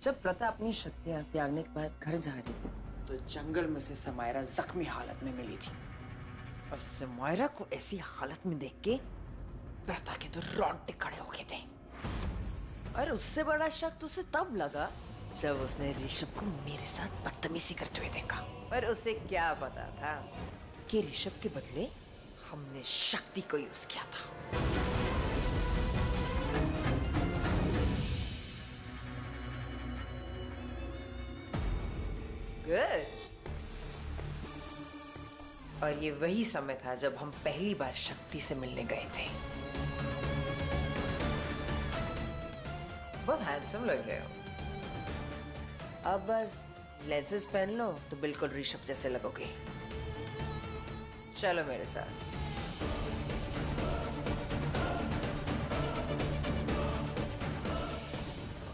जब प्रथा अपनी शक्तियां त्यागने के बाद घर जा रही थी तो जंगल में से समायरा जख्मी हालत में मिली थी और समायरा को ऐसी हालत में देख के प्रथा के तो रोंगटे खड़े हो गए थे। और उससे बड़ा शक तो उसे तब लगा जब उसने ऋषभ को मेरे साथ बदतमीजी करते हुए देखा। पर उसे क्या पता था कि ऋषभ के बदले हमने शक्ति को यूज किया था। गुड। और ये वही समय था जब हम पहली बार शक्ति से मिलने गए थे। बहुत हैंडसम लग रहे हो। अब बस लेंसेज पहन लो तो बिल्कुल ऋषभ जैसे लगोगे। चलो मेरे साथ।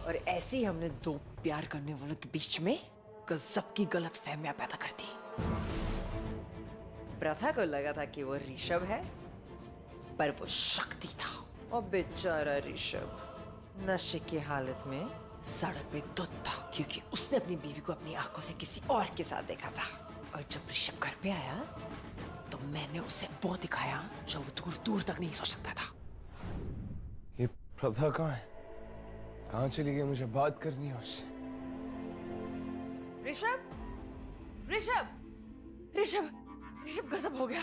और ऐसे ही हमने दो प्यार करने वालों के बीच में गजब की गलत फहमियां पैदा कर दी। प्रथा को लगा था कि वो ऋषभ है पर वो शक्ति था। और बेचारा ऋषभ नशे की हालत में सड़क पे धुत था क्योंकि उसने अपनी बीवी को अपनी आंखों से किसी और के साथ देखा था। और जब ऋषभ घर पे आया तो मैंने उसे वो दिखाया जो वो दूर दूर तक नहीं सोच सकता था। ये प्रथा कहाँ है? कहाँ चली गई? मुझे बात करनी है उससे। ऋषभ, ऋषभ, ऋषभ, ऋषभ गजब हो गया।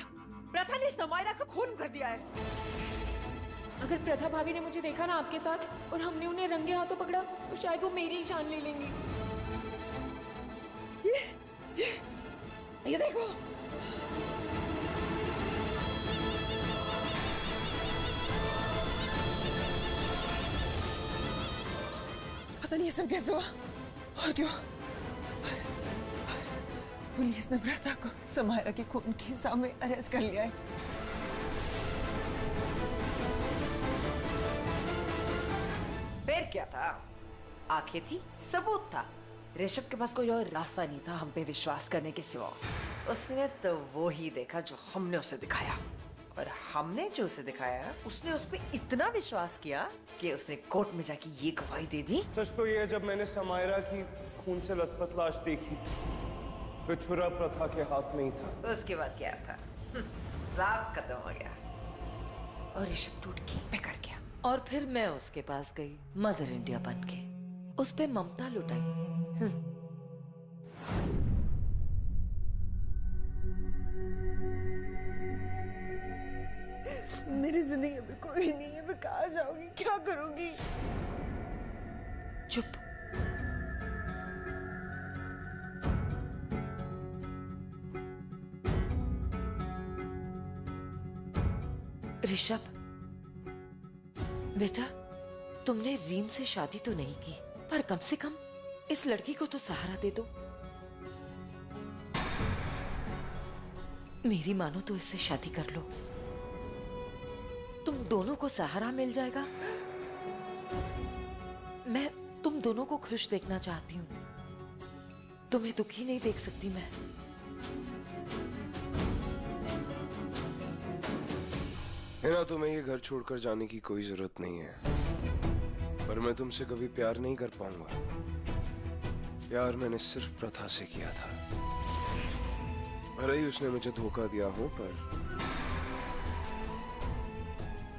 प्रथा ने समायरा को खून कर दिया है। अगर प्रथा भाभी ने मुझे देखा ना आपके साथ और हमने उन्हें रंगे हाथों पकड़ा तो शायद वो मेरी ही जान ले लेंगी। ये देखो। पता नहीं ये सब कैसे हुआ और क्यों। पुलिस ने प्रथा को समायरा के खून के इल्जाम में अरेस्ट कर लिया है। फिर क्या था? आंखें थी, सबूत था। ऋषभ के पास कोई और रास्ता नहीं था हम पे विश्वास करने के सिवा। उसने तो वो ही देखा जो हमने उसे दिखाया और हमने जो उसे दिखाया उसने उस पे इतना विश्वास किया कि उसने कोर्ट में जाके ये गवाही दे दी। सच तो ये है, जब मैंने समायरा की खून से लथपथ लाश देखी तो छुरा प्रथा के हाथ में ही था। उसके बाद क्या था? साफ खत्म हो गया और ऋषभ टूट के बेकार गया। और फिर मैं उसके पास गई मदर इंडिया बन के, उस पे ममता लुटाई। मेरी जिंदगी में कोई नहीं है, मैं कहाँ जाऊंगी, क्या करूंगी? चुप। ऋषभ बेटा, तुमने रीम से शादी तो नहीं की पर कम से कम इस लड़की को तो सहारा दे दो। मेरी मानो तो इससे शादी कर लो, तुम दोनों को सहारा मिल जाएगा। मैं तुम दोनों को खुश देखना चाहती हूँ, तुम्हें दुखी नहीं देख सकती मैं। हिना, तुम्हें ये घर छोड़कर जाने की कोई जरूरत नहीं है, पर मैं तुमसे कभी प्यार नहीं कर पाऊंगा। प्यार मैंने सिर्फ प्रथा से किया था। भले ही उसने मुझे धोखा दिया हो, पर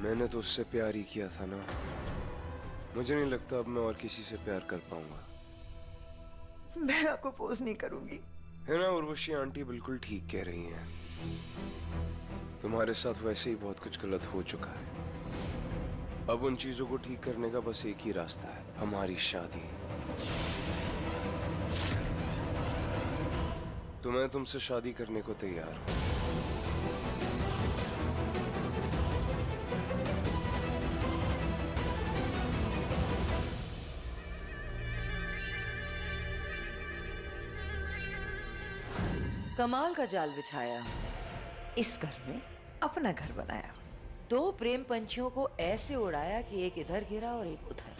मैंने तो उससे प्यार ही किया था ना। मुझे नहीं लगता अब मैं और किसी से प्यार कर पाऊंगा। मैं आपको फोर्स नहीं करूंगी। हिना, उर्वशी आंटी बिल्कुल ठीक कह रही हैं। तुम्हारे साथ वैसे ही बहुत कुछ गलत हो चुका है। अब उन चीजों को ठीक करने का बस एक ही रास्ता है, हमारी शादी। तो मैं तुमसे शादी करने को तैयार हूं। कमाल का जाल बिछाया, इस घर में अपना घर बनाया। दो प्रेम पंछियों को ऐसे उड़ाया कि एक इधर गिरा और एक उधर।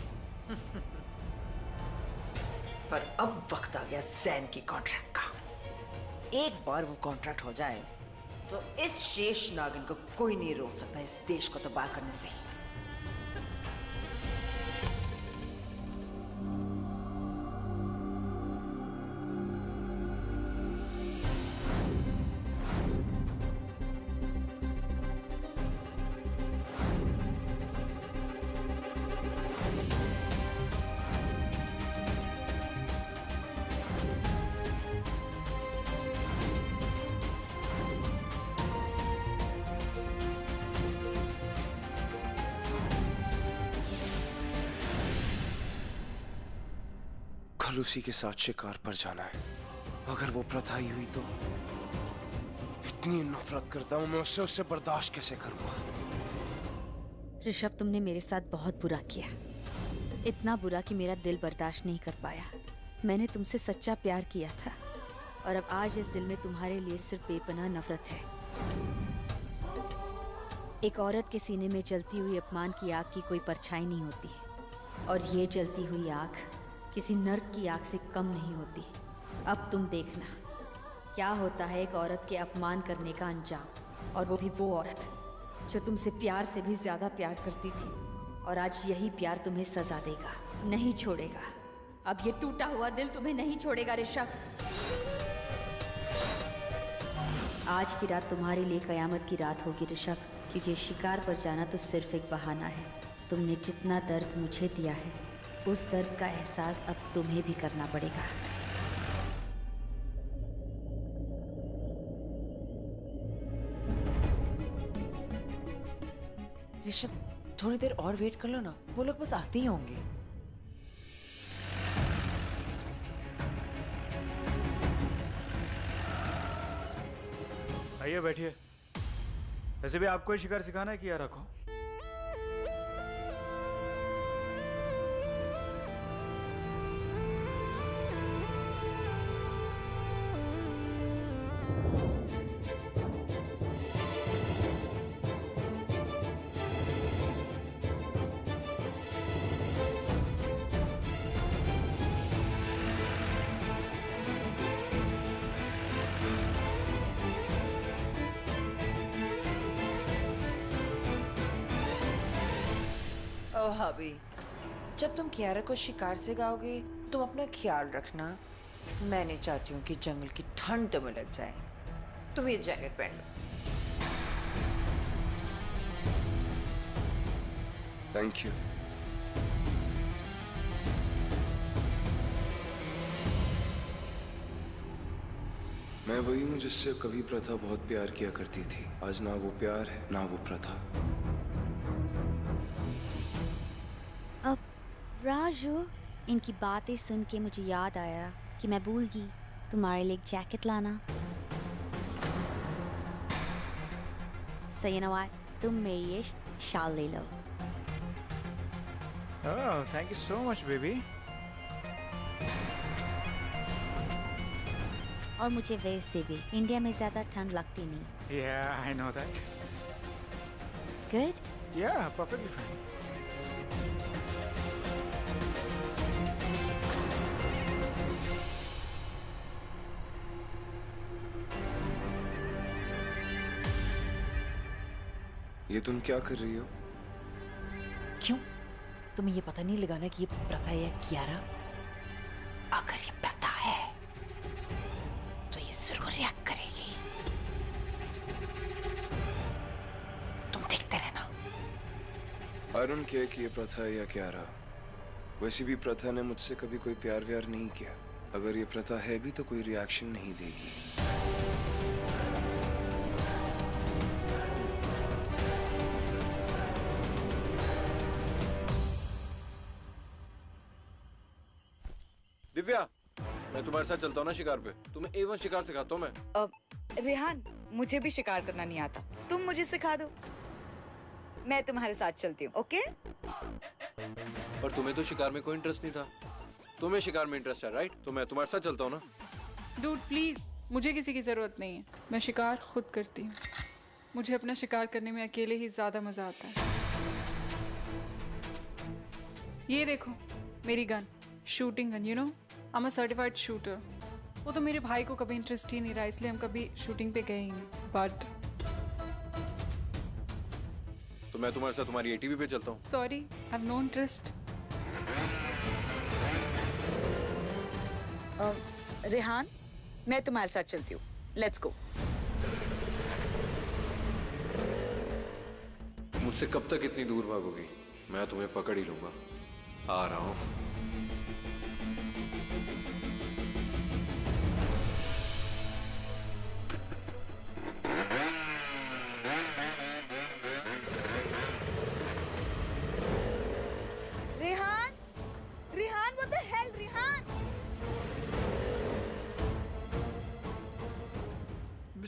पर अब वक्त आ गया जैन की कॉन्ट्रैक्ट का। एक बार वो कॉन्ट्रैक्ट हो जाए तो इस शेष नागिन को कोई नहीं रोक सकता इस देश को तबाह करने से। कल उसी के साथ शिकार पर जाना है। अगर वो प्रथा ही हुई तो इतनी नफरत करता हूं मैं उससे, उससे बर्दाश्त कैसे करूंगा। ऋषभ, तुमने मेरे साथ बहुत बुरा किया, इतना बुरा कि मेरा दिल बर्दाश्त नहीं कर पाया। मैंने तुमसे सच्चा प्यार किया था और अब आज इस दिल में तुम्हारे लिए सिर्फ बेपनाह नफरत है। एक औरत के सीने में जलती हुई अपमान की आग की कोई परछाई नहीं होती और ये जलती हुई आग किसी नर्क की आग से कम नहीं होती। अब तुम देखना क्या होता है एक औरत के अपमान करने का अंजाम, और वो भी वो औरत जो तुमसे प्यार से भी ज्यादा प्यार करती थी। और आज यही प्यार तुम्हें सजा देगा, नहीं छोड़ेगा। अब ये टूटा हुआ दिल तुम्हें नहीं छोड़ेगा ऋषभ। आज की रात तुम्हारे लिए कयामत की रात होगी ऋषभ, क्योंकि शिकार पर जाना तो सिर्फ एक बहाना है। तुमने जितना दर्द मुझे दिया है उस दर्द का एहसास अब तुम्हें भी करना पड़ेगा। ऋषभ, थोड़ी देर और वेट कर लो ना, वो लोग बस आते ही होंगे। आइए बैठिए। वैसे भी आपको ही शिकार सिखाना है कि यार रखो। ओ हबी, जब तुम कियारा को शिकार से गाओगे तुम अपना ख्याल रखना। मैं नहीं चाहती हूँ कि जंगल की ठंड तुम्हें लग जाए। तुम ये जैकेट पहन लो। Thank you. मैं वही हूं जिससे कभी प्रथा बहुत प्यार किया करती थी। आज ना वो प्यार है ना वो प्रथा। अब राजू, इनकी बातें सुन के मुझे याद आया कि मैं भूल गई तुम्हारे लिए एक जैकेट लाना। So you know what? तुम मेरी ये शाल ले लो। Oh, thank you so much, baby. और मुझे वैसे भी इंडिया में ज्यादा ठंड लगती नहीं। Yeah, I know that. Good? Yeah, perfectly fine. ये तुम क्या कर रही हो? क्यों? तुम्हें ये पता नहीं लगाना कि ये प्रथा है या कियारा? अगर ये प्रथा है तो ये जरूर रिएक्ट करेगी। तुम देखते रहना। अरुण कहे कि ये प्रथा है या कियारा, वैसे भी प्रथा ने मुझसे कभी कोई प्यार व्यार नहीं किया। अगर ये प्रथा है भी तो कोई रिएक्शन नहीं देगी। दिव्या, मैं तुम्हारे साथ चलता हूँ ना शिकार पे। तुम्हें A1 शिकार सिखाता हूँ मैं। रेहान, मुझे भी शिकार करना नहीं आता, तुम मुझे सिखा दो। मैं तुम्हारे साथ चलती हूँ, ओके? पर तुम्हें तो शिकार में कोई इंटरेस्ट नहीं था। तुम्हें शिकार में इंटरेस्ट है, राइट? तो मैं तुम्हारे साथ चलता हूँ ना। डूड प्लीज, मुझे किसी की जरूरत नहीं है। मैं शिकार खुद करती हूँ। मुझे अपना शिकार करने में अकेले ही ज्यादा मजा आता है। ये देखो मेरी gun, shooting gun, you know I am a certified shooter. वो तो मेरे भाई को कभी इंटरेस्ट ही नहीं रहा, इसलिए हम कभी शूटिंग पे गए ही नहीं। बट तो मैं तुम्हारे साथ तुम्हारी ATV पे चलता हूँ। Sorry, I have no interest. Rehan, मैं तुम्हारे साथ चलती हूँ, लेट्स गो। मुझसे कब तक इतनी दूर भागोगी? मैं तुम्हें पकड़ ही लूंगा। आ रहा हूँ। Rehan, Rehan, what the hell, Rehan?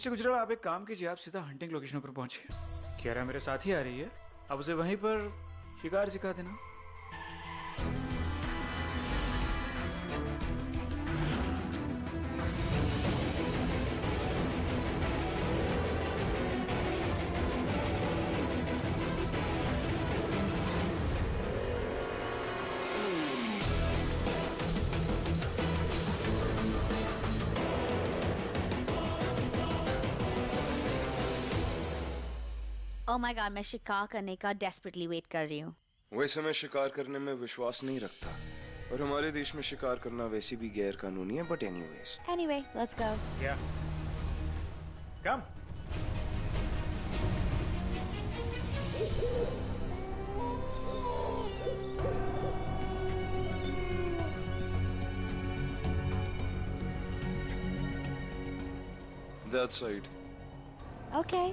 Mister Gujral, आप एक काम कीजिए, आप सीधा हंटिंग लोकेशन पर पहुंचिए। कियारा मेरे साथ ही आ रही है, आप उसे वहीं पर शिकार सिखा देना। ओह माय गॉड, मैं शिकार करने का डेस्परेटली वेट कर रही हूँ। वैसे मैं शिकार करने में विश्वास नहीं रखता और हमारे देश में शिकार करना वैसे भी गैर कानूनी है, but anyways. Anyway, let's go. क्या? कम। That side. ओके।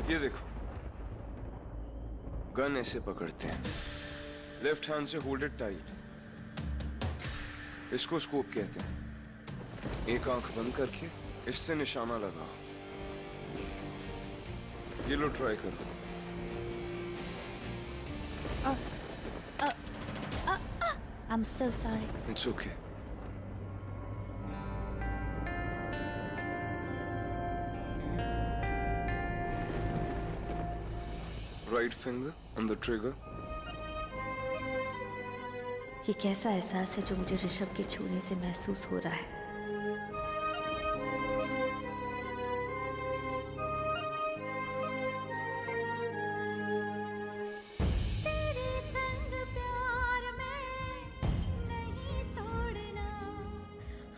ये देखो, गन ऐसे पकड़ते हैं, लेफ्ट हैंड से होल्ड इट टाइट, इसको स्कोप कहते हैं। एक आंख बंद करके इससे निशाना लगाओ। ये लो, ट्राई करो। I'm so sorry. It's okay. Right finger on the trigger. ये कैसा एहसास है जो मुझे ऋषभ के छूने से महसूस हो रहा है।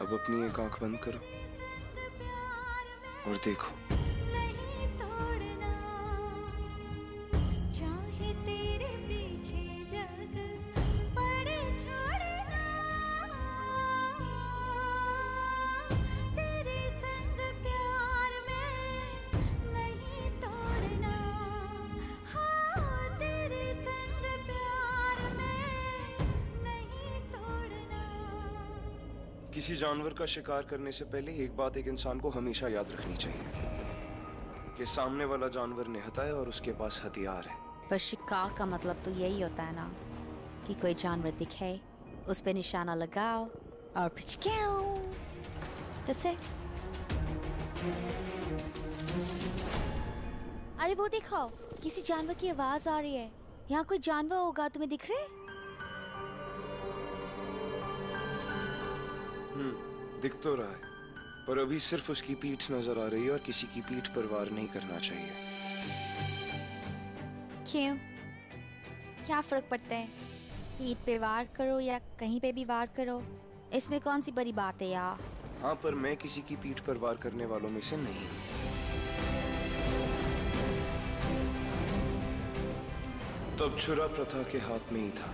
अब अपनी एक आंख बंद करो और देखो। किसी जानवर का शिकार करने से पहले एक बात एक इंसान को हमेशा याद रखनी चाहिए कि सामने वाला जानवर निहत्था है और उसके पास हथियार है। पर शिकार का मतलब तो यही होता है ना कि कोई जानवर दिखे, उस पे निशाना लगाओ और पिचकाओ। That's it. अरे वो देखो, किसी जानवर की आवाज आ रही है। यहाँ कोई जानवर होगा, तुम्हें दिख रहा है? दिख तो रहा है, पर अभी सिर्फ उसकी पीठ नजर आ रही है और किसी की पीठ पर वार नहीं करना चाहिए। क्यों? क्या फर्क पड़ता है? पीठ पे वार करो या कहीं पे भी वार करो, इसमें कौन सी बड़ी बात है यार? हाँ, पर मैं किसी की पीठ पर वार करने वालों में से नहीं। तब छुरा प्रथा के हाथ में ही था।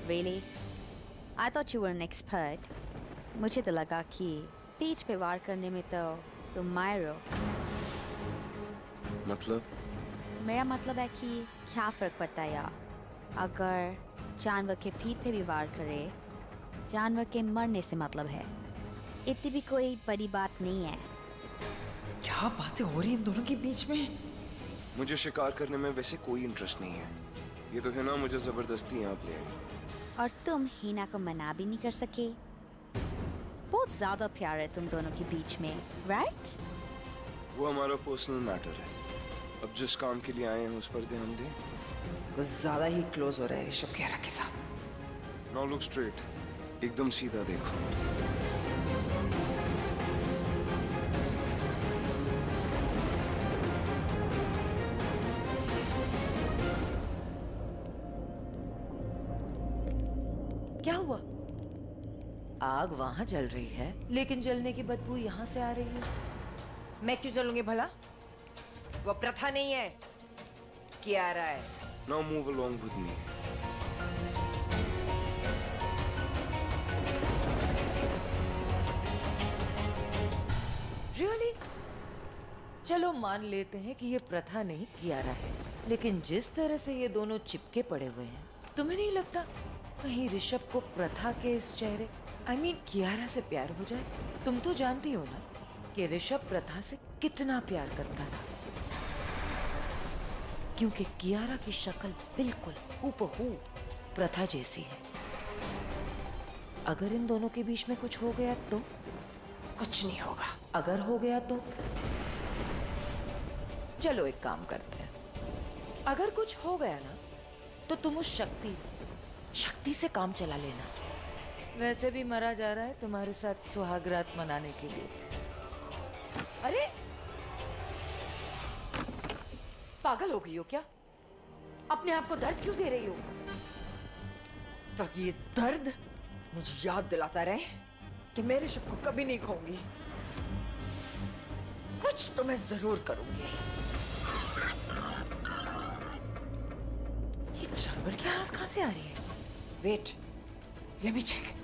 Really? I thought you were an expert. मुझे तो लगा कि पीठ पे वार करने में तो तुम माहिर हो। मतलब? मेरा मतलब है कि क्या फर्क पड़ता है यार, अगर जानवर के पीठ पे भी वार करे, जानवर के मरने से मतलब है। इतनी भी कोई बड़ी बात नहीं है। क्या बातें हो रही इन दोनों के बीच में? मुझे शिकार करने में वैसे कोई इंटरेस्ट नहीं है। ये तो हिना मुझे जबरदस्ती यहाँ ले आई। और तुम हिना को मना भी नहीं कर सके। बहुत ज्यादा प्यार है तुम दोनों के बीच में, राइट? वो हमारा पर्सनल मैटर है। अब जिस काम के लिए आए हैं उस पर ध्यान दें। कुछ ज्यादा ही क्लोज हो रहा है ऋषभ खेरा के साथ। नाउ लुक स्ट्रेट, एकदम सीधा देखो। क्या हुआ? आग वहां जल रही है, लेकिन जलने की बदबू यहाँ से आ रही है। मैं क्यों जलूंगी भला? वो प्रथा नहीं है, कियारा है। Now move along with me. Really? चलो मान लेते हैं कि ये प्रथा नहीं कियारा है, लेकिन जिस तरह से ये दोनों चिपके पड़े हुए हैं, तुम्हें नहीं लगता कहीं ऋषभ को प्रथा के इस चेहरे कियारा से प्यार हो जाए? तुम तो जानती हो ना कि ऋषभ प्रथा से कितना प्यार करता था, क्योंकि कियारा की शक्ल बिल्कुल हूबहू प्रथा जैसी है। अगर इन दोनों के बीच में कुछ हो गया तो? कुछ नहीं होगा। अगर हो गया तो? चलो एक काम करते हैं, अगर कुछ हो गया ना तो तुम उस शक्ति से काम चला लेना। वैसे भी मरा जा रहा है तुम्हारे साथ सुहागरात मनाने के लिए। अरे पागल हो गई हो क्या? अपने आप को दर्द क्यों दे रही हो? ताकि ये दर्द मुझे याद दिलाता रहे कि मेरे ऋषभ को कभी नहीं खोऊंगी। कुछ तो मैं जरूर करूंगी। ये जानवर की आवाज कहां से आ रही है? Wait, let me check.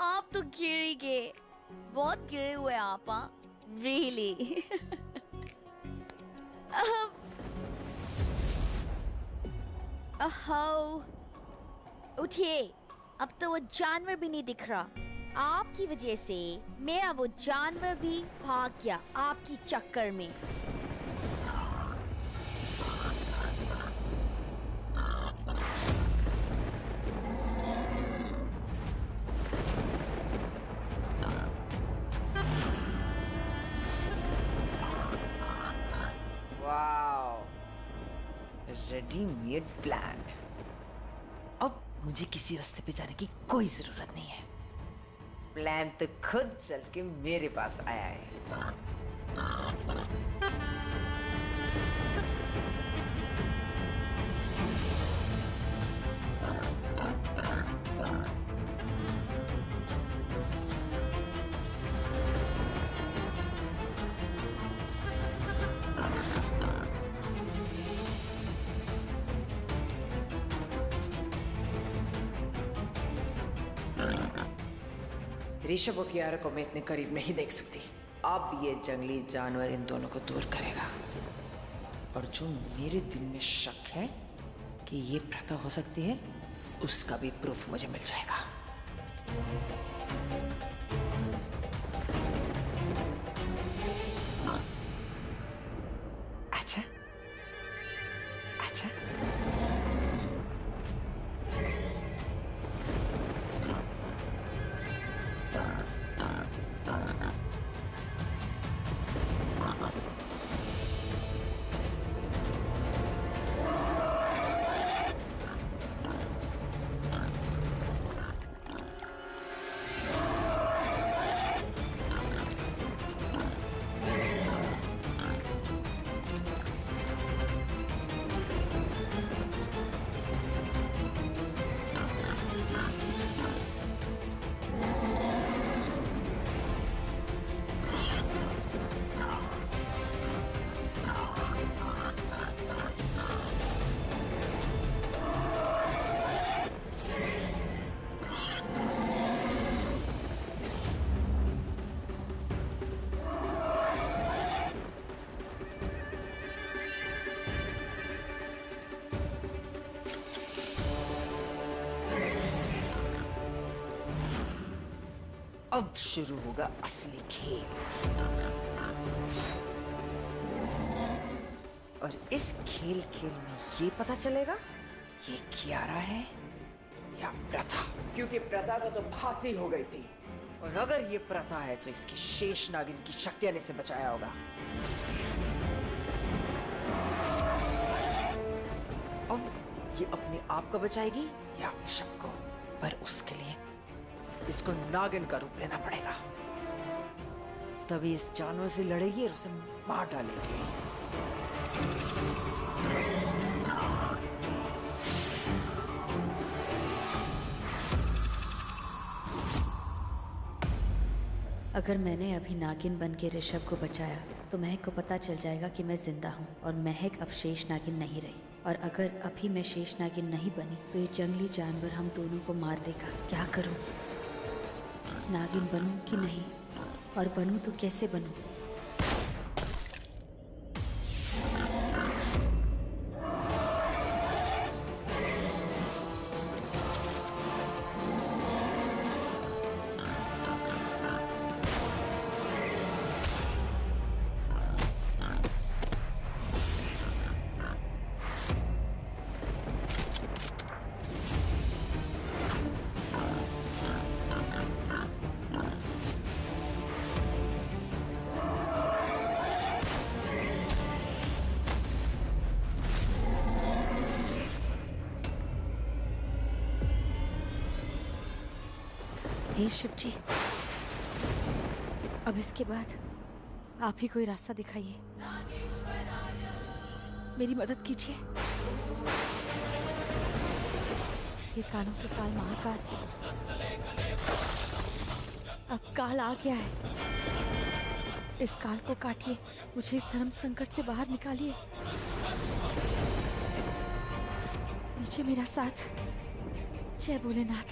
आप तो गिरेंगे, बहुत गिरे हुए आप। रियली उठिए, अब तो वो जानवर भी नहीं दिख रहा। आपकी वजह से मेरा वो जानवर भी भाग गया आपकी चक्कर में। Readymade plan. अब मुझे किसी रास्ते पे जाने की कोई जरूरत नहीं है। प्लान तो खुद चल के मेरे पास आया है। ऋषभ और कियारा को मैं इतने करीब नहीं देख सकती। अब ये जंगली जानवर इन दोनों को दूर करेगा। और जो मेरे दिल में शक है कि ये प्रथा हो सकती है, उसका भी प्रूफ मुझे मिल जाएगा। अच्छा अच्छा, अब शुरू होगा असली खेल। और इस खेल में ये पता चलेगा ये कियारा है या प्रथा, क्योंकि प्रथा को तो फांसी हो गई थी, और अगर ये प्रथा है तो इसकी शेष नागिन की शक्तियां ने इसे बचाया होगा। अब ये अपने आप को बचाएगी या ऋषभ को, पर उसके लिए इसको नागिन का रूप लेना पड़ेगा। तभी इस जानवर से लड़ेगी और उसे मार डालेगी। अगर मैंने अभी नागिन बन के ऋषभ को बचाया तो महक को पता चल जाएगा कि मैं जिंदा हूँ और महक अब शेष नागिन नहीं रही। और अगर अभी मैं शेष नागिन नहीं बनी तो ये जंगली जानवर हम दोनों को मार देगा। क्या करूँ? नागिन बनूं कि नहीं, और बनूं तो कैसे बनूं? हे शिव जी, अब इसके बाद आप ही कोई रास्ता दिखाइए, मेरी मदद कीजिए। ये कालों के काल महाकाल, अब काल आ गया है। इस काल को काटिए, मुझे इस धर्म संकट से बाहर निकालिए। दीजिए मेरा साथ। जय भोलेनाथ।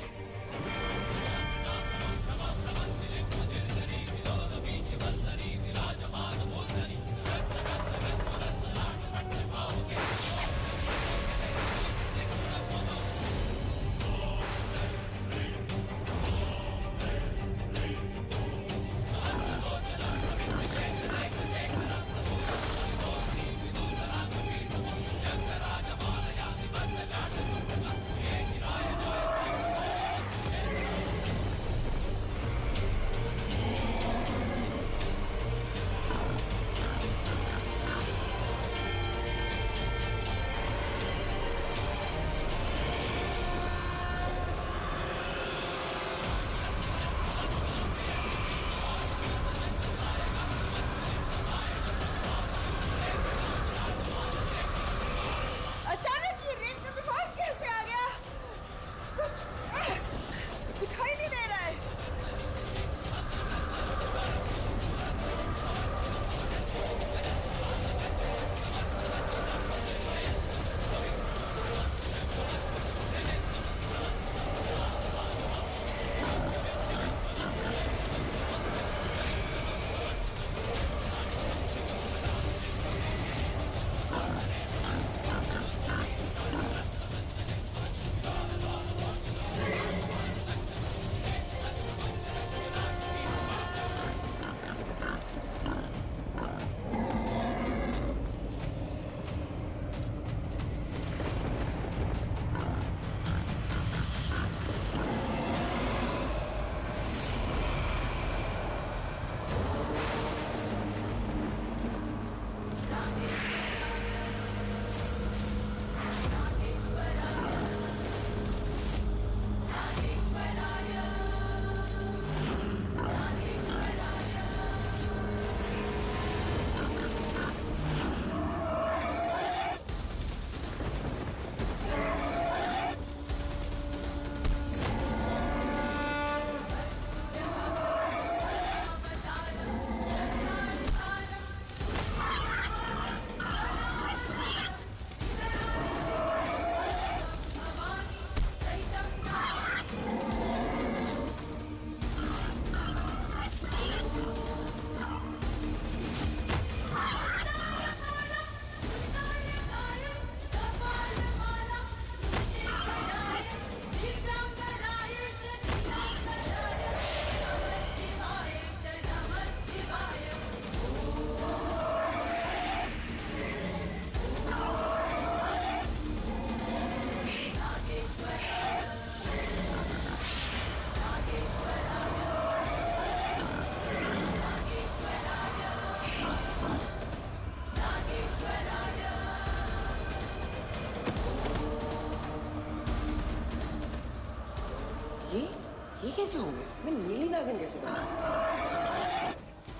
कैसे हो गया? मैं नीली नागिन कैसे बना?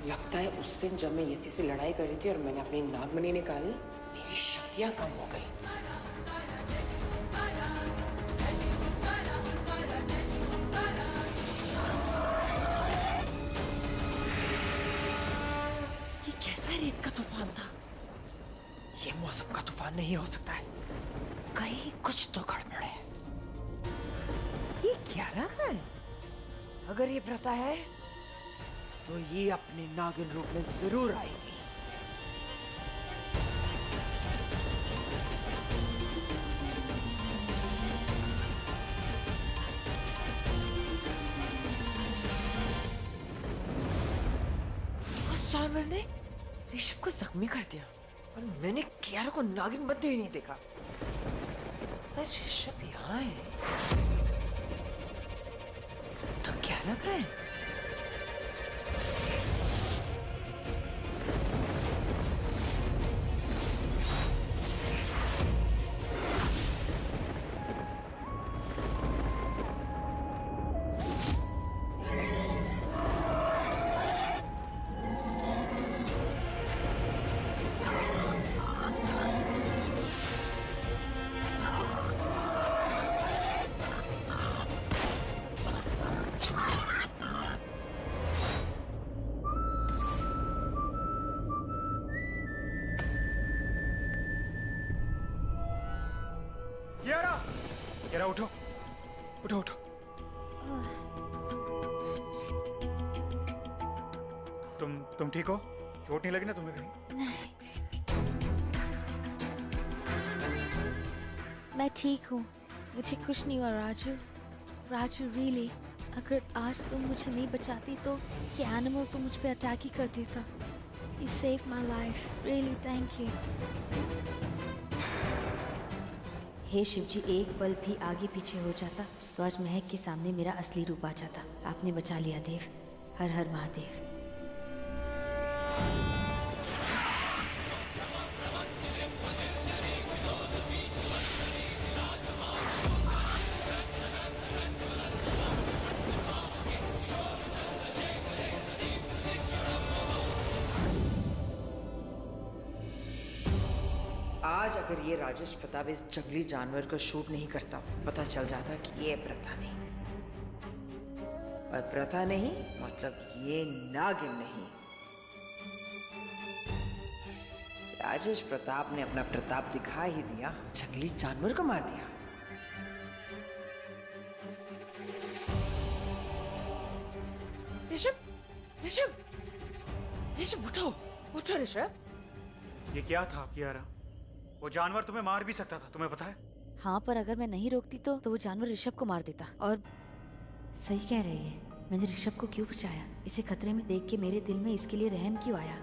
लगता है उस दिन जब मैं यति से लड़ाई कर रही थी और मैंने अपनी नागमणि निकाली, मेरी शक्तियां कम हो गई। ये कैसा रेत का तूफान था? ये मौसम का तूफान नहीं हो सकता है, कहीं कुछ तो गड़बड़ है। ये कियारा का है? अगर ये प्रथा है तो ये अपने नागिन रूप में जरूर आएगी। उस जानवर ने ऋषभ को जख्मी कर दिया और मैंने कियारा को नागिन बनते हुए नहीं देखा। पर ऋषभ यहाँ है तो कियारा का है? कियारा उठो उठो उठो। तुम ठीक हो? चोट नहीं लगी ना तुम्हें कहीं? नहीं, मैं ठीक हूँ, मुझे कुछ नहीं हुआ राजू। राजू रियली, अगर आज तुम मुझे नहीं बचाती तो ये एनिमल तो मुझ पे अटैक ही कर देता। You saved my life, really thank you. हे शिवजी, एक पल भी आगे पीछे हो जाता तो आज महक के सामने मेरा असली रूप आ जाता। आपने बचा लिया देव, हर हर महादेव। आज अगर ये राजेश प्रताप इस जंगली जानवर को शूट नहीं करता, पता चल जाता कि ये प्रथा नहीं। और प्रथा नहीं मतलब ये नागिन नहीं। राजेश प्रताप ने अपना प्रताप दिखा ही दिया, जंगली जानवर को मार दिया। ऋषभ, ऋषभ, ऋषभ उठो, उठो ऋषभ। ये क्या था कियारा? वो जानवर तुम्हें मार भी सकता था, तुम्हें पता है? हाँ, पर अगर मैं नहीं रोकती तो वो जानवर ऋषभ को मार देता। और सही कह रही है, मैंने ऋषभ को क्यों बचाया? इसे खतरे में देख के मेरे दिल में इसके लिए रहम क्यों आया?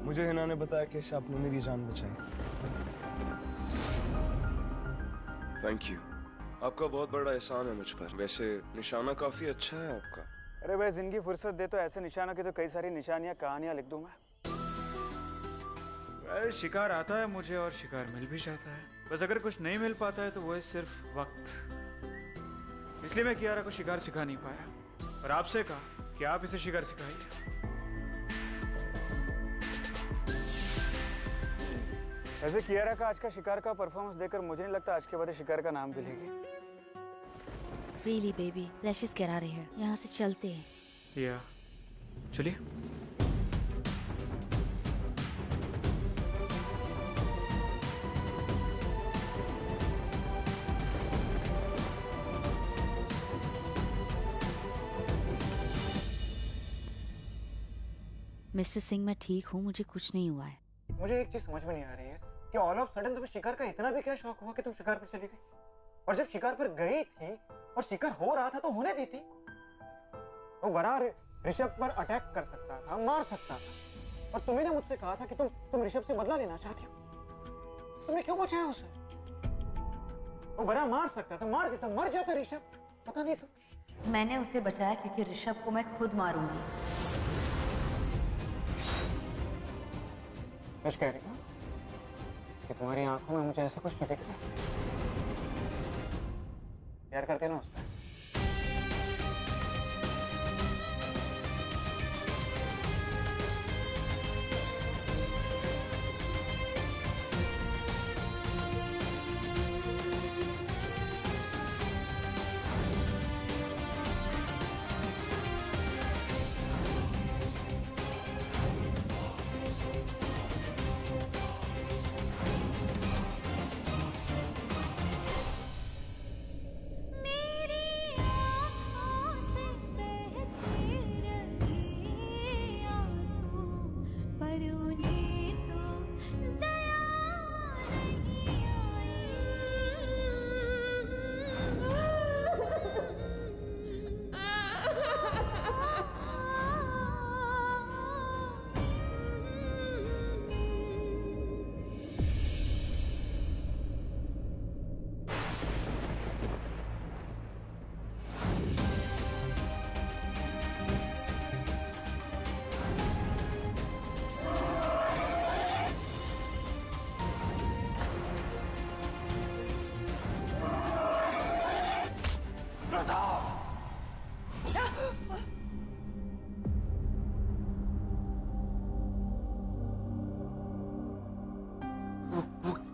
मुझे हिना ने बताया कैसे आपने मेरी जान बचाई। थैंक यू, आपका बहुत बड़ा एहसान है मुझ पर। वैसे निशाना काफी अच्छा है आपका। अरे भाई, जिंदगी फुर्सत दे तो ऐसे निशाना की तो कई सारी निशानियां, कहानियां लिख दूं मैं। शिकार आता है मुझे और शिकार मिल भी जाता है, बस अगर कुछ नहीं मिल पाता है तो वो है सिर्फ वक्त। इसलिए मैं कियारा को शिकार सिखा नहीं पाया और आपसे कहा कि आप इसे शिकार सिखाइए। वैसे कियारा का आज का शिकार का परफॉर्मेंस देखकर मुझे नहीं लगता आज के बाद शिकार का नाम भी लेगी। Really baby, let's just get out of here. यहाँ से चलते हैं। या चलिए। मिस्टर सिंह, मैं ठीक हूँ, मुझे कुछ नहीं हुआ है। मुझे एक चीज समझ में नहीं आ रही है कि ऑल ऑफ सडन तुम्हें शिकार का इतना भी क्या शौक हुआ कि तुम शिकार पर चली गई? और जब शिकार पर गई थी और शिकार हो रहा था तो होने दी थी। वो बड़ा ऋषभ पर अटैक कर सकता था, मार सकता था, और तुम्ही ने मुझसे कहा था कि तुम ऋषभ से बदला लेना चाहती हो। तुमने क्यों बचाया उसे? वो बड़ा मार सकता था, मार देता, मर जाता ऋषभ, पता नहीं तो। मैंने उसे बचाया क्योंकि ऋषभ को मैं खुद मारूंगी। सच कह रही हो कि तुम्हारी आंखों में मुझे ऐसा कुछ नहीं दिख रहा? प्यार करते ना उससे?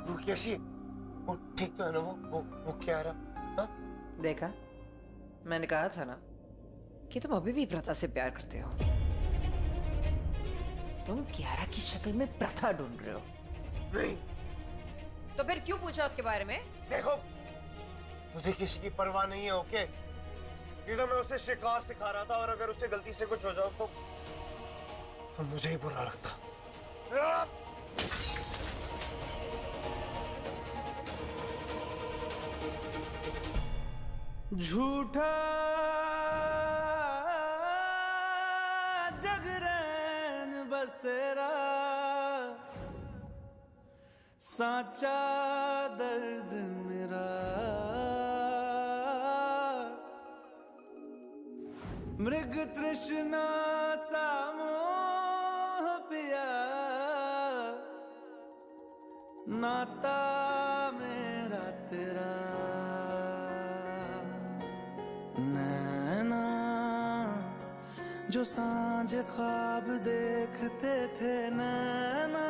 वो कैसी है? वो ठीक तो है ना? वो क्या रहा? हाँ? देखा, मैंने कहा था ना कि तुम अभी भी प्रथा से प्यार करते हो। तुम कियारा की शक्ल में प्रथा ढूंढ रहे हो। नहीं। तो फिर क्यों पूछा उसके बारे में? देखो, मुझे किसी की परवाह नहीं है, ओके? ये तो मैं उसे शिकार सिखा रहा था, और अगर उसे गलती से कुछ हो जाओ तो मुझे ही बुरा लगता। झूठा जगरैन बसेरा, साचा दर्द मेरा, मृग तृष्णा सा मोह पिया, नाता मेरा तेरा। नैना जो सांझ ख्वाब देखते थे, नैना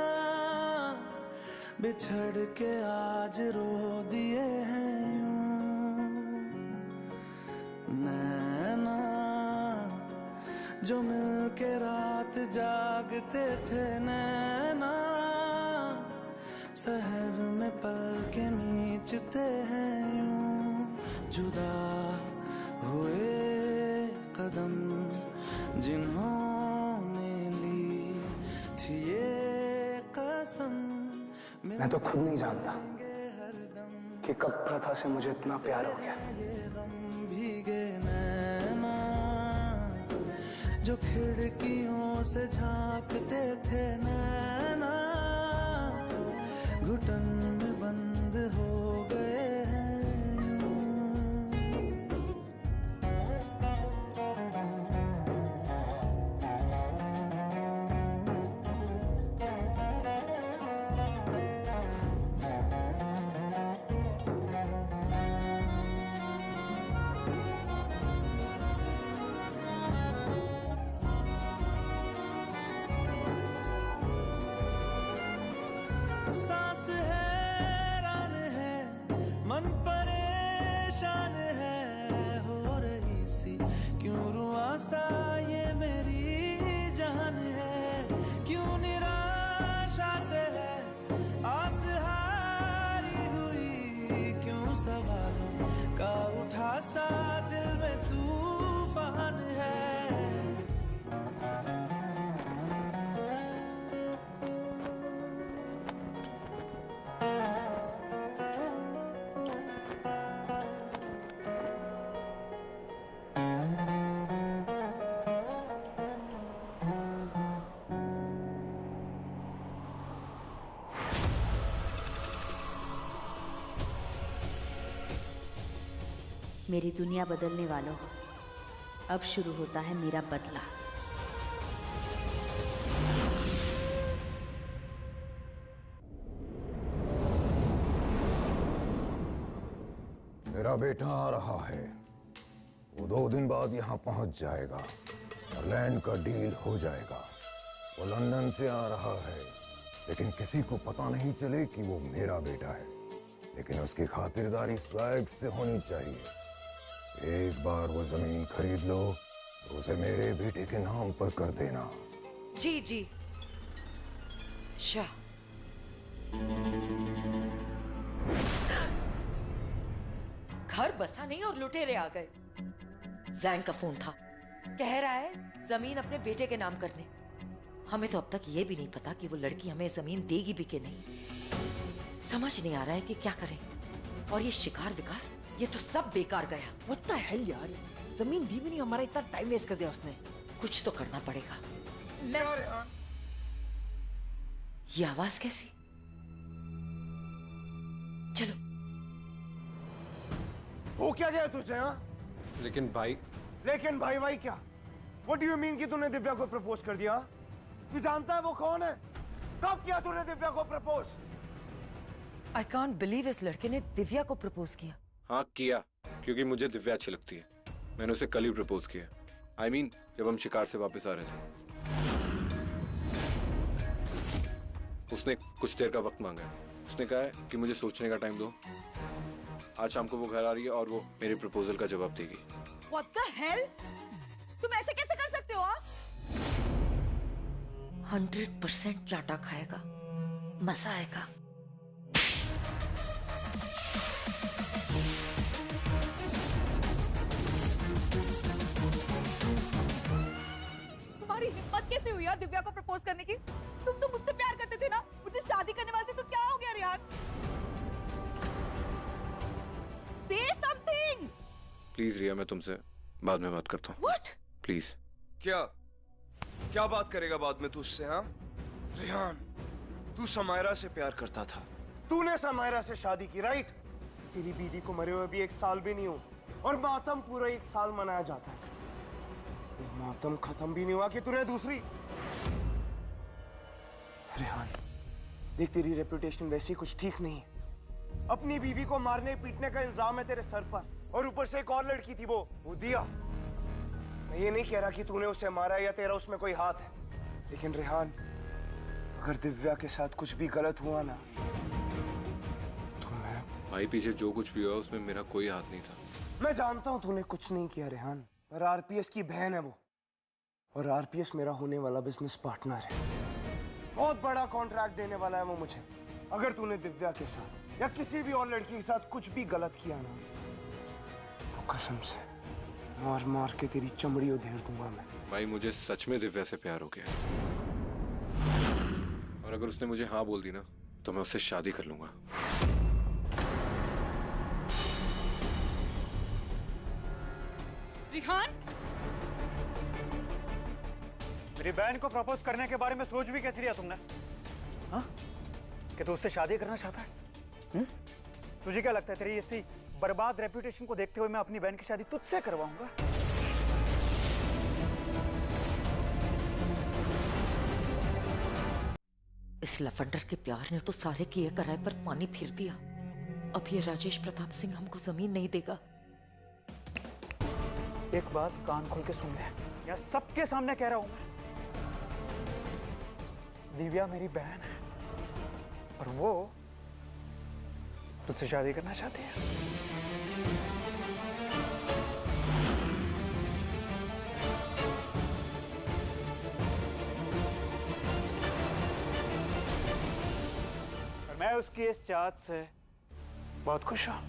बिछड़ के आज रो दिए हैं यूं। नैना जो मिल के रात जागते थे, नैना शहर में पल के मीचते हैं यूं। जुदा हुए कदम जिन्होंने ली थी ये कसम। मैं तो खुद नहीं जानता कि कब प्रथा से मुझे इतना प्यार हो गया। भीगे नैना जो खिड़कियों से झांकते थे, नैना घुटन में बंद हो गए हैं। सांस हैरान है, मन परेशान है, हो रही सी क्यों रुआसा ये मेरी जान है। क्यों निराशा से है आस हारी हुई, क्यों सवालों का उठा सा दिल में तूफान है। मेरी दुनिया बदलने वालों, अब शुरू होता है मेरा बदला। मेरा बेटा आ रहा है। वो 2 दिन बाद यहाँ पहुंच जाएगा और लैंड का डील हो जाएगा। वो लंदन से आ रहा है, लेकिन किसी को पता नहीं चले कि वो मेरा बेटा है। लेकिन उसकी खातिरदारी स्वैग से होनी चाहिए। एक बार वो जमीन खरीद लो तो उसे मेरे बेटे के नाम पर कर देना। जी जी। शाह, घर बसा नहीं और लुटेरे आ गए। जैंग का फोन था, कह रहा है जमीन अपने बेटे के नाम करने। हमें तो अब तक ये भी नहीं पता कि वो लड़की हमें जमीन देगी भी कि नहीं। समझ नहीं आ रहा है कि क्या करें। और ये शिकार विकार, ये तो सब बेकार गया। What the hell यार, जमीन दी भी नहीं, हमारा इतना टाइम वेस्ट कर दिया उसने। कुछ तो करना पड़ेगा। ये आवाज कैसी? चलो। हो क्या गया तुझे? हाँ, लेकिन भाई क्या? What do you mean कि तूने दिव्या को प्रपोज कर दिया? तू जानता है वो कौन है? कब किया तूने दिव्या को प्रपोज? I can't believe इस लड़के ने दिव्या को प्रपोज किया। हाँ किया, क्योंकि मुझे दिव्या अच्छी लगती है। मैंने उसे कल ही प्रपोज किया। I mean, जब हम शिकार से वापस आ रहे थे। उसने कुछ देर का वक्त मांगा है। उसने कहा है कि मुझे सोचने का टाइम दो। आज शाम को वो घर आ रही है और वो मेरे प्रपोजल का जवाब देगी। What the hell? तुम ऐसे कैसे कर सकते हो? 100% चाटा खाएगा, मजा आएगा। तुम्हारी हिम्मत कैसे हुई यार दिव्या को प्रपोज करने की? तुम तो मुझसे प्यार करते थे ना, मुझसे शादी करने वाले थे, तो क्या हो गया रियान? Say something! प्लीज रिया, मैं तुमसे बाद में बात करता हूँ। What? प्लीज। क्या बात करेगा बाद में तू उससे? हाँ रिहान, तू समायरा से प्यार करता था। तूने समायरा से शादी की, राइट? तेरी बीवी को मरे हुए भी 1 साल भी नहीं हुआ और मातम पूरा 1 साल मनाया जाता है। मातम खत्म भी नहीं हुआ कि तूने दूसरी। रिहान देख, तेरी रेपुटेशन वैसी कुछ ठीक नहीं है। अपनी बीवी को मारने पीटने का इल्जाम है तेरे सर पर, और ऊपर से एक और लड़की थी, वो दिया। मैं ये नहीं कह रहा कि तूने उसे मारा या तेरा उसमें कोई हाथ है, लेकिन रिहान अगर दिव्या के साथ कुछ भी गलत हुआ ना तो मैं... भाई पीछे जो कुछ भी हुआ उसमें मेरा कोई हाथ नहीं था। मैं जानता हूं तूने कुछ नहीं किया रिहान, पर आरपीएस की बहन है वो, और आरपीएस मेरा होने वाला बिजनेस पार्टनर है। बहुत बड़ा कॉन्ट्रैक्ट देने वाला है वो मुझे। अगर तूने दिव्या के साथ या किसी भी और लड़की के साथ कुछ भी गलत किया ना, तो कसम से मार मार के तेरी चमड़ी उधेड़ दूंगा मैं। भाई मुझे सच में दिव्या से प्यार हो गया, और अगर उसने मुझे हाँ बोल दी ना तो मैं उससे शादी कर लूंगा। रिहान, मेरी बहन को प्रपोज करने के बारे में सोच भी कैसे लिया तुमने? हाँ, कि तू उससे शादी करना चाहता है? तुझे क्या लगता है तेरी ऐसी बर्बाद रेपुटेशन को देखते हुए मैं अपनी बहन की शादी तुझसे करवाऊंगा? इस लफंडर के प्यार ने तो सारे किए कराए पर पानी फिर दिया। अब ये राजेश प्रताप सिंह हमको जमीन नहीं देगा। एक बात कान खोल के सुन ले, या सबके सामने कह रहा हूं मैं, दिव्या मेरी बहन है और वो तुझसे शादी करना चाहती है। और मैं उसकी इस चाहत से बहुत खुश हूं।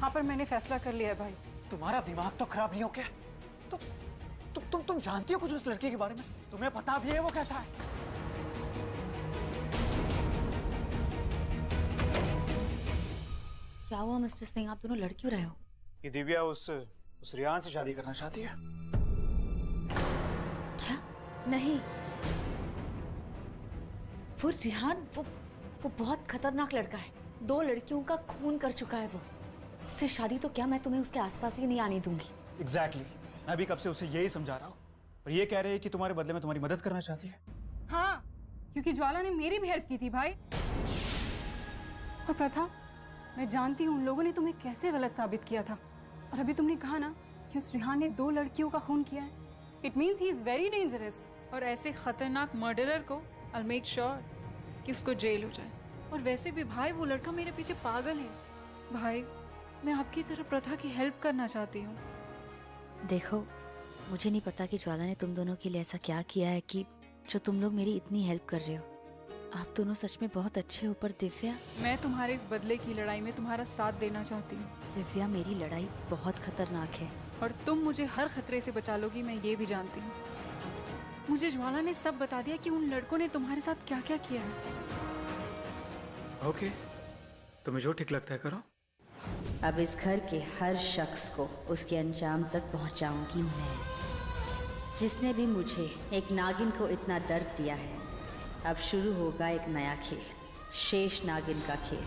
हाँ, पर मैंने फैसला कर लिया है भाई। तुम्हारा दिमाग तो खराब नहीं हो क्या? तुम जानती हो कुछ उस लड़के के बारे में? तुम्हें पता भी है वो कैसा है? क्या हुआ मिस्टर सिंह, आप दोनों लड़ क्यों रहे हो? ये दिव्या उस रियान से शादी करना चाहती है। क्या? नहीं, वो रिहान वो बहुत खतरनाक लड़का है। 2 लड़कियों का खून कर चुका है वो। उससे शादी तो क्या, मैं तुम्हें उसके आसपास ही नहीं आने दूंगी। Exactly. मैं भी कब से उसे यही समझा रहा हूँ, पर ये कह रहे हैं कि तुम्हारे बदले में तुम्हारी मदद करना चाहती है। हाँ, क्योंकि ज्वाला ने मेरी भी हेल्प की थी भाई। और प्रथा, मैं जानती हूँ उन लोगों ने तुम्हें कैसे गलत साबित किया था। और अभी तुमने कहा ना कि उस रिहान ने 2 लड़कियों का खून किया है। It means he is very dangerous. और ऐसे खतरनाक मर्डरर को आई मेक श्योर कि उसको जेल हो जाए। और वैसे भी भाई, वो लड़का मेरे पीछे पागल है। भाई, मैं आपकी तरह प्रथा की हेल्प करना चाहती हूँ। देखो, मुझे नहीं पता कि ज्वाला ने तुम दोनों के लिए ऐसा क्या किया है कि जो तुम लोग मेरी इतनी हेल्प कर रहे हो। आप दोनों सच में बहुत अच्छे हो। पर दिव्या, मैं तुम्हारे इस बदले की लड़ाई में तुम्हारा साथ देना चाहती हूँ। दिव्या, मेरी लड़ाई बहुत खतरनाक है और तुम मुझे हर खतरे से बचा लोगी, मैं ये भी जानती हूँ। मुझे ज्वाला ने सब बता दिया कि उन लड़कों ने तुम्हारे साथ क्या क्या किया है। ओके, तुम्हें जो ठीक लगता है करो। अब इस घर के हर शख्स को उसके अंजाम तक पहुंचाऊंगी मैं। जिसने भी मुझे, एक नागिन को इतना दर्द दिया है, अब शुरू होगा एक नया खेल, शेष नागिन का खेल।